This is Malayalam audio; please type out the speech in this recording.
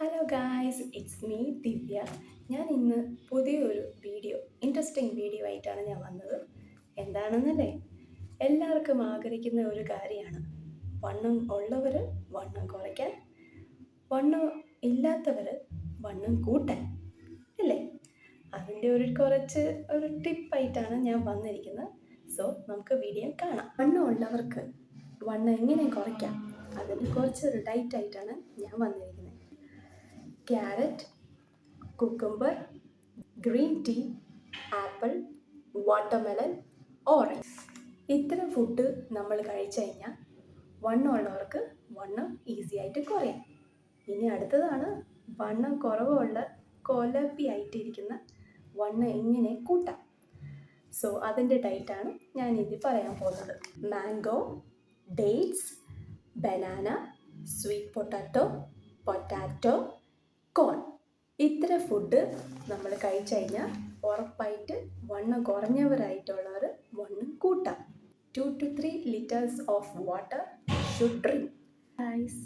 ഹലോ ഗായ്സ്, ഇറ്റ്സ് മീ ദിവ്യ. ഞാൻ ഇന്ന് പുതിയൊരു ഇൻട്രസ്റ്റിംഗ് വീഡിയോ ആയിട്ടാണ് ഞാൻ വന്നത്. എന്താണെന്നല്ലേ, എല്ലാവർക്കും ആഗ്രഹിക്കുന്ന ഒരു കാര്യമാണ് വണ്ണം ഉള്ളവർ വണ്ണം കുറയ്ക്കാൻ, വണ്ണം ഇല്ലാത്തവർ വണ്ണം കൂട്ടാൻ, അല്ലേ? അതിൻ്റെ ഒരു ടിപ്പായിട്ടാണ് ഞാൻ വന്നിരിക്കുന്നത്. സോ നമുക്ക് വീഡിയോ കാണാം. വണ്ണം ഉള്ളവർക്ക് വണ്ണം എങ്ങനെ കുറയ്ക്കാം, അതിന് കുറച്ചൊരു ഡയറ്റായിട്ടാണ് ഞാൻ വന്നിരിക്കുന്നത്. Carrot, cucumber, green tea, apple, watermelon, orange. ഇത്തരം ഫുഡ് നമ്മൾ കഴിച്ചു കഴിഞ്ഞാൽ വണ്ണമുള്ളവർക്ക് വണ്ണം ഈസി ആയിട്ട് കുറയാം. ഇനി അടുത്തതാണ് വണ്ണം കുറവുള്ള കൊലപ്പി ആയിട്ടിരിക്കുന്ന വണ്ണം എങ്ങനെ കൂട്ടാം. സോ അതിൻ്റെ ഡയറ്റാണ് ഞാനിത് പറയാൻ പോകുന്നത്. Mango, dates, banana, sweet potato, corn. ഇത്തരം ഫുഡ് നമ്മൾ കഴിച്ചു കഴിഞ്ഞാൽ ഉറപ്പായിട്ട് വണ്ണം കുറഞ്ഞവരായിട്ടുള്ളവർ വണ്ണം കൂട്ടാം. 2 to 3 liters of water should drink. Guys,